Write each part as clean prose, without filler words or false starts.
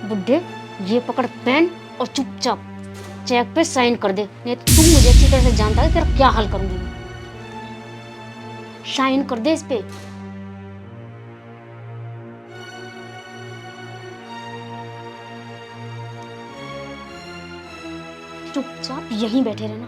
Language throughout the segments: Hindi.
बुड्ढे, ये पकड़ पेन और चुपचाप चेक पे साइन कर दे, नहीं तो तू मुझे अच्छी तरह से जानता है तेरा क्या हाल करूंगी मैं। साइन कर दे इस पे। चुपचाप यहीं बैठे रहना।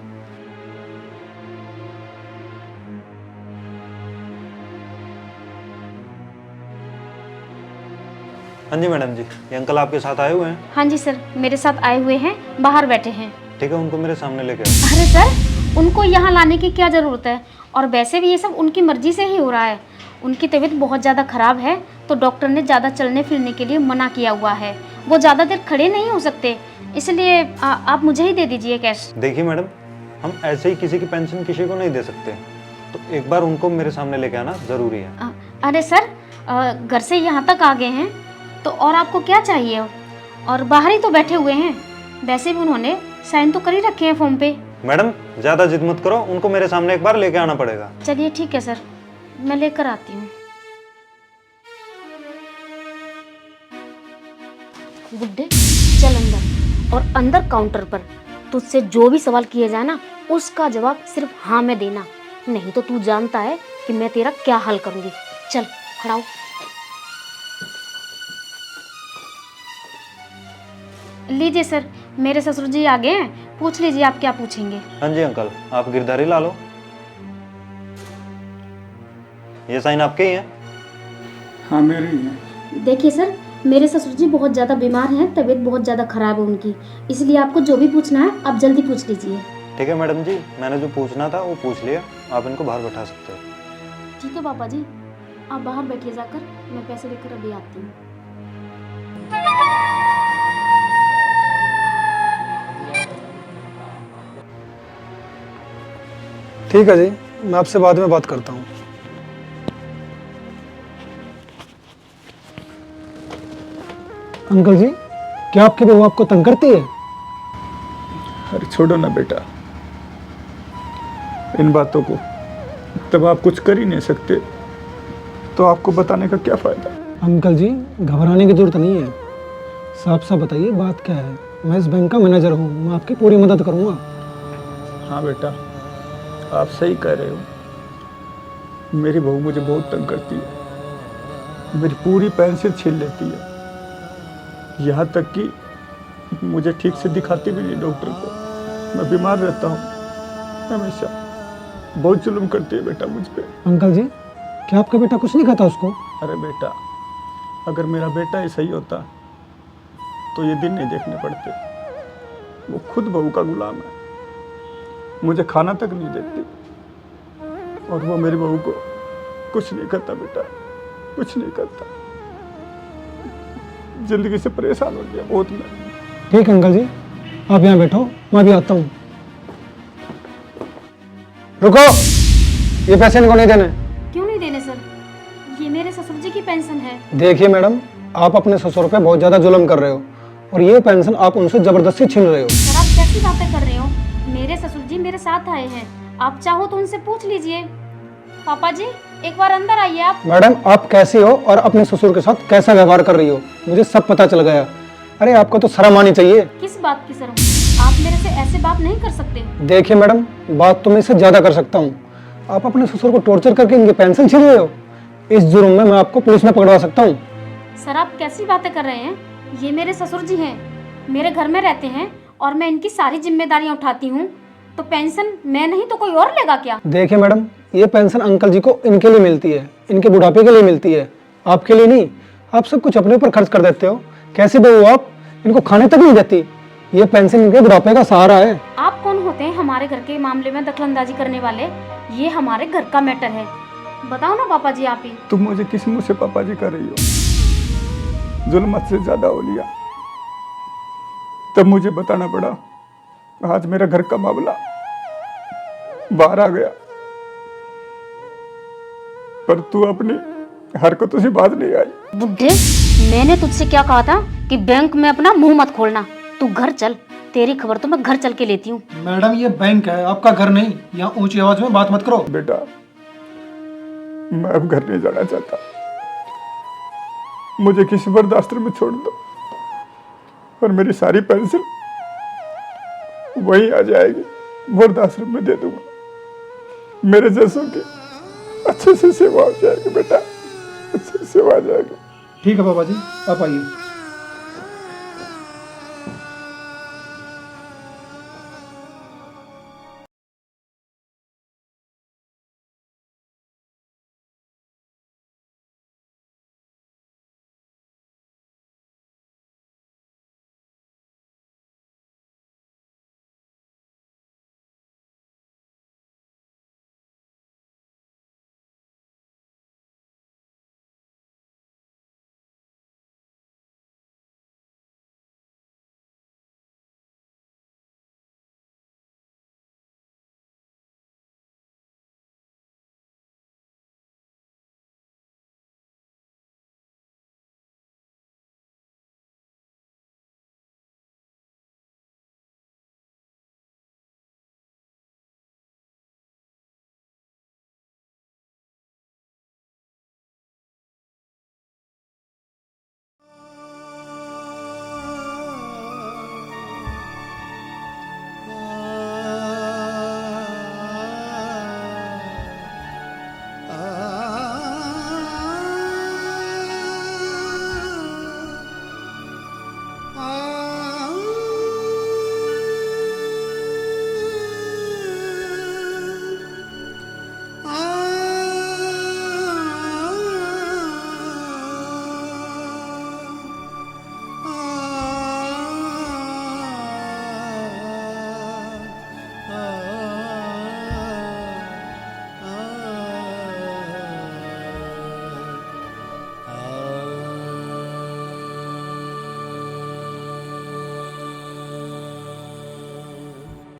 हाँ जी मैडम जी, ये अंकल आपके साथ आए हुए हैं। हाँ जी सर, मेरे साथ आए हुए हैं, बाहर बैठे हैं। ठीक है, उनको मेरे सामने लेके आओ। अरे सर, उनको यहाँ लाने की क्या ज़रूरत है, और वैसे भी ये सब उनकी मर्जी से ही हो रहा है। उनकी तबीयत बहुत ज़्यादा ख़राब है, तो डॉक्टर ने ज़्यादा चलने फिरने के लिए मना किया हुआ है। वो ज़्यादा देर खड़े नहीं हो सकते, इसलिए आप मुझे ही दे दीजिए कैश। देखिए मैडम, हम ऐसे ही किसी की पेंशन किसी को नहीं दे सकते, तो एक बार उनको मेरे सामने लेके आना ज़रूरी है। अरे सर, घर से यहाँ तक आ गए हैं तो और आपको क्या चाहिए, और बाहर ही तो बैठे हुए हैं। वैसे भी उन्होंने साइन तो कर ही रखे हैं फॉर्म पे। मैडम ज़्यादा जिद मत करो, उनको मेरे सामने एक बार लेके आना पड़ेगा। चलिए ठीक है सर, मैं लेकर आती हूँ। गुड्डे, चल अंदर, और अंदर काउंटर पर तुझसे जो भी सवाल किए जाए ना, उसका जवाब सिर्फ हाँ में देना, नहीं तो तू जानता है कि मैं तेरा क्या हाल करूंगी। चल खड़ा हो। लीजिए सर, मेरे ससुर जी आ गए हैं, पूछ लीजिए आप क्या पूछेंगे। हाँ जी अंकल, आप गिरधारी ला लो। ये साइन आपके ही हैं? हाँ मेरे ही है। देखिए सर, मेरे ससुर जी बहुत ज़्यादा बीमार हैं, तबीयत बहुत ज़्यादा ख़राब है उनकी, इसलिए आपको जो भी पूछना है आप जल्दी पूछ लीजिए। ठीक है मैडम जी, मैंने जो पूछना था वो पूछ लिया, आप इनको बाहर बैठा सकते हो। ठीक है पापा जी, आप बाहर बैठिए जाकर, मैं पैसे लेकर अभी आती हूँ। ठीक है जी, मैं आपसे बाद में बात करता हूँ। अंकल जी, क्या आपकी बहू आपको तंग करती है? अरे छोड़ो ना बेटा इन बातों को, तब आप कुछ कर ही नहीं सकते तो आपको बताने का क्या फ़ायदा। अंकल जी, घबराने की जरूरत नहीं है, साफ साफ बताइए बात क्या है। मैं इस बैंक का मैनेजर हूँ, मैं आपकी पूरी मदद करूँगा। हाँ बेटा, आप सही कह रहे हो। मेरी बहू मुझे बहुत तंग करती है, मेरी पूरी पेंशन छीन लेती है, यहाँ तक कि मुझे ठीक से दिखाती भी नहीं डॉक्टर को। मैं बीमार रहता हूँ हमेशा। बहुत जुल्म करती है बेटा मुझ पे। अंकल जी, क्या आपका बेटा कुछ नहीं कहता उसको? अरे बेटा, अगर मेरा बेटा ही सही होता तो ये दिन नहीं देखने पड़ते। वो खुद बहू का गुलाम है, मुझे खाना तक नहीं देती, और वो मेरी बहू को कुछ नहीं करता बेटा, कुछ नहीं करता। जिंदगी से परेशान हो गया बहुत मैं। ठीक अंकल जी, आप यहाँ बैठो, मैं भी आता हूँ। रुको, ये पैसे इनको नहीं देने। क्यों नहीं देने सर, ये मेरे ससुर जी की पेंशन है। देखिए मैडम, आप अपने ससुर पे बहुत ज़्यादा जुल्म कर रहे हो, और ये पेंशन आप उनसे ज़बरदस्ती छीन रहे हो। सर आप कैसी बातें कर रहे हो, मेरे ससुर जी मेरे साथ आए हैं, आप चाहो तो उनसे पूछ लीजिए। पापा जी, एक बार अंदर आइए आप। मैडम, आप कैसी हो और अपने ससुर के साथ कैसा व्यवहार कर रही हो, मुझे सब पता चल गया। अरे आपको तो शर्म आनी चाहिए। किस बात की शर्म, आप मेरे से ऐसे बात नहीं कर सकते। देखिए मैडम, बात तो मैं इससे ज़्यादा कर सकता हूँ। आप अपने ससुर को टॉर्चर करके इनकी पेंशन छीन रहे हो, इस जुर्म में मैं आपको पुलिस में पकड़वा सकता हूँ। सर आप कैसी बातें कर रहे हैं, ये मेरे ससुर जी हैं, मेरे घर में रहते हैं, और मैं इनकी सारी जिम्मेदारियां उठाती हूँ, तो पेंशन मैं नहीं तो कोई और लेगा क्या? देखिए मैडम, ये पेंशन अंकल जी को इनके लिए मिलती है, इनके बुढ़ापे के लिए मिलती है, आपके लिए नहीं। आप सब कुछ अपने ऊपर खर्च कर देते हो। कैसे बहू आप, इनको खाने तक नहीं देती। ये पेंशन इनके बुढ़ापे का सहारा है। आप कौन होते हैं हमारे घर के मामले में दखलंदाजी करने वाले? ये हमारे घर का मैटर है, बताओ ना पापा जी आप ही। तुम मुझे किस मुंह से पापा जी कर रही हो? जुल्म से ज्यादा हो लिया, तब मुझे बताना पड़ा। आज मेरा घर का मामला बाहर आ गया, पर तू अपनी हरकतों से बाज नहीं आई। बुड्ढे, मैंने तुझसे क्या कहा था कि बैंक में अपना मुंह मत खोलना। तू घर चल, तेरी खबर तो मैं घर चल के लेती हूँ। मैडम, ये बैंक है, आपका घर नहीं। यहाँ ऊंची आवाज में बात मत करो। बेटा, मैं अब घर नहीं जाना चाहता, मुझे किसी वृद्धाश्रम में छोड़ दो। और मेरी सारी पेंशन वहीं आ जाएगी, वृद्धाश्रम में दे दूंगा। मेरे जैसों की अच्छे से सेवा हो जाएगी बेटा, अच्छे से सेवा हो जाएगी। ठीक है बाबा जी, आप आइए।